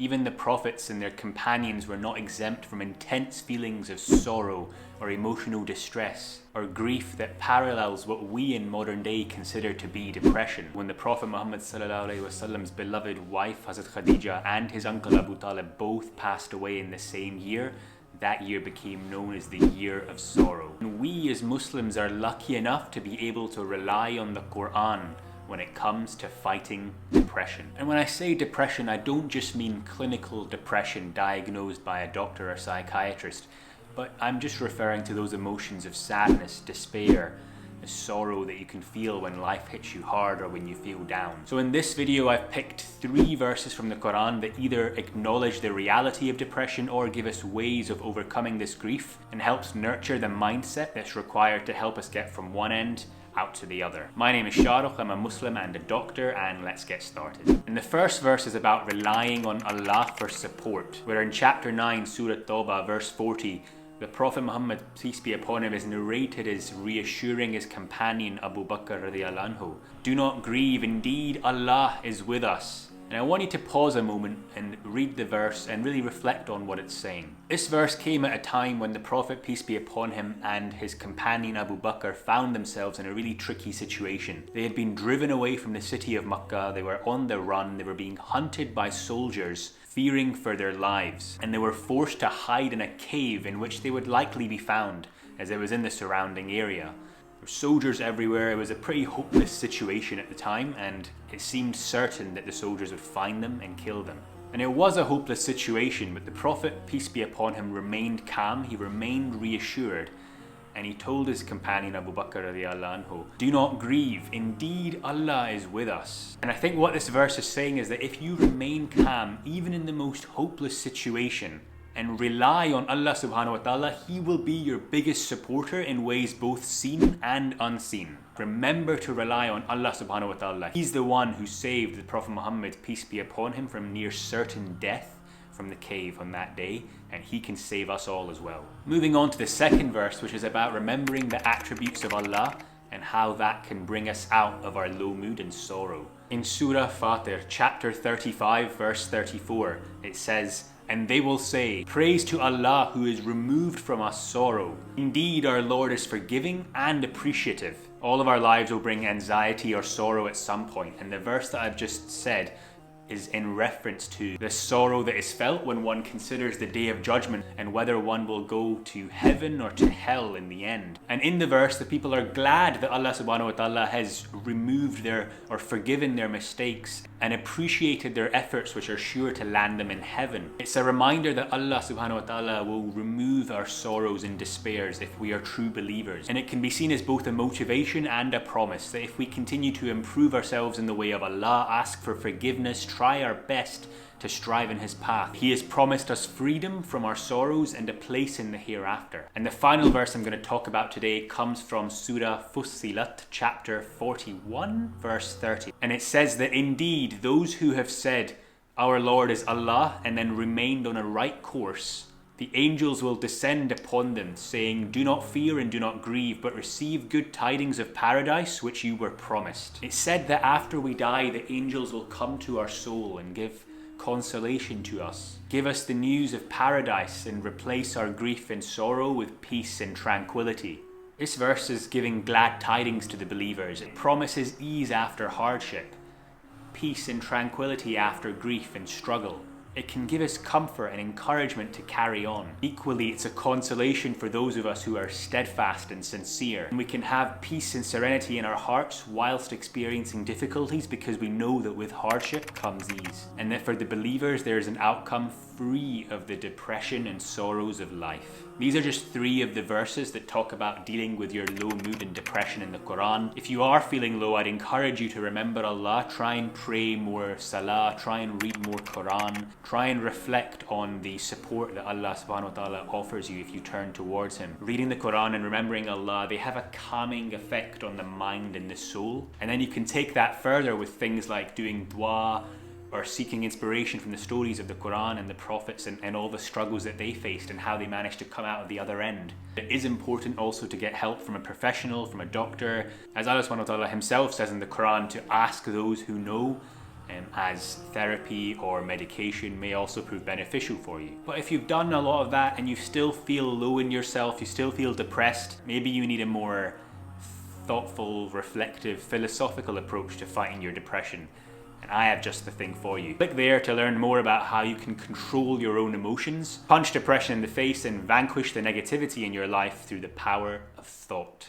Even the prophets and their companions were not exempt from intense feelings of sorrow or emotional distress or grief that parallels what we in modern day consider to be depression. When the Prophet Muhammad's beloved wife Hazrat Khadija and his uncle Abu Talib both passed away in the same year, that year became known as the Year of Sorrow. And we as Muslims are lucky enough to be able to rely on the Quran when it comes to fighting depression. And when I say depression, I don't just mean clinical depression diagnosed by a doctor or psychiatrist, but I'm just referring to those emotions of sadness, despair, the sorrow that you can feel when life hits you hard or when you feel down. So in this video, I've picked 3 verses from the Quran that either acknowledge the reality of depression or give us ways of overcoming this grief and helps nurture the mindset that's required to help us get from one end out to the other. My name is Shahrukh, I'm a Muslim and a doctor, and let's get started. And the first verse is about relying on Allah for support, where in chapter 9, Surah Tawbah, verse 40, the Prophet Muhammad, peace be upon him, is narrated as reassuring his companion Abu Bakr radiallahu anhu. Do not grieve, indeed Allah is with us. And I want you to pause a moment and read the verse and really reflect on what it's saying. This verse came at a time when the Prophet, peace be upon him, and his companion Abu Bakr found themselves in a really tricky situation. They had been driven away from the city of Makkah, they were on the run, they were being hunted by soldiers, fearing for their lives, and they were forced to hide in a cave in which they would likely be found, as it was in the surrounding area. There were soldiers everywhere. It was a pretty hopeless situation at the time, and it seemed certain that the soldiers would find them and kill them. And it was a hopeless situation, but the Prophet, peace be upon him, remained calm, he remained reassured, and he told his companion Abu Bakr radiallahu anhu, do not grieve, indeed Allah is with us. And I think what this verse is saying is that if you remain calm, even in the most hopeless situation, and rely on Allah subhanahu wa ta'ala, He will be your biggest supporter in ways both seen and unseen. Remember to rely on Allah subhanahu wa ta'ala. He's the one who saved the Prophet Muhammad, peace be upon him, from near certain death from the cave on that day, and He can save us all as well. Moving on to the second verse, which is about remembering the attributes of Allah and how that can bring us out of our low mood and sorrow. In Surah Fatir, chapter 35, verse 34, it says, and they will say, praise to Allah who has removed from us sorrow. Indeed, our Lord is forgiving and appreciative. All of our lives will bring anxiety or sorrow at some point, and the verse that I've just said is in reference to the sorrow that is felt when one considers the day of judgment and whether one will go to heaven or to hell in the end. And in the verse, the people are glad that Allah subhanahu wa ta'ala has removed their or forgiven their mistakes and appreciated their efforts, which are sure to land them in heaven. It's a reminder that Allah subhanahu wa ta'ala will remove our sorrows and despairs if we are true believers. And it can be seen as both a motivation and a promise that if we continue to improve ourselves in the way of Allah, ask for forgiveness, try our best to strive in His path, He has promised us freedom from our sorrows and a place in the hereafter. And the final verse I'm going to talk about today comes from Surah Fussilat, chapter 41, verse 30. And it says that indeed those who have said, our Lord is Allah, and then remained on a right course, the angels will descend upon them, saying, do not fear and do not grieve, but receive good tidings of paradise which you were promised. It's said that after we die, the angels will come to our soul and give consolation to us, give us the news of paradise, and replace our grief and sorrow with peace and tranquility. This verse is giving glad tidings to the believers. It promises ease after hardship, peace and tranquility after grief and struggle. It can give us comfort and encouragement to carry on. Equally, it's a consolation for those of us who are steadfast and sincere. And we can have peace and serenity in our hearts whilst experiencing difficulties, because we know that with hardship comes ease. And that for the believers, there is an outcome free of the depression and sorrows of life. These are just 3 of the verses that talk about dealing with your low mood and depression in the Quran. If you are feeling low, I'd encourage you to remember Allah, try and pray more salah, try and read more Quran, try and reflect on the support that Allah subhanahu wa ta'ala offers you if you turn towards Him. Reading the Quran and remembering Allah, they have a calming effect on the mind and the soul. And then you can take that further with things like doing dua, or seeking inspiration from the stories of the Quran and the prophets and all the struggles that they faced and how they managed to come out of the other end. It is important also to get help from a professional, from a doctor. As Allah subhanahu wa ta'ala Himself says in the Quran, to ask those who know as therapy or medication may also prove beneficial for you. But if you've done a lot of that and you still feel low in yourself, you still feel depressed, maybe you need a more thoughtful, reflective, philosophical approach to fighting your depression. And I have just the thing for you. Click there to learn more about how you can control your own emotions, punch depression in the face, and vanquish the negativity in your life through the power of thought.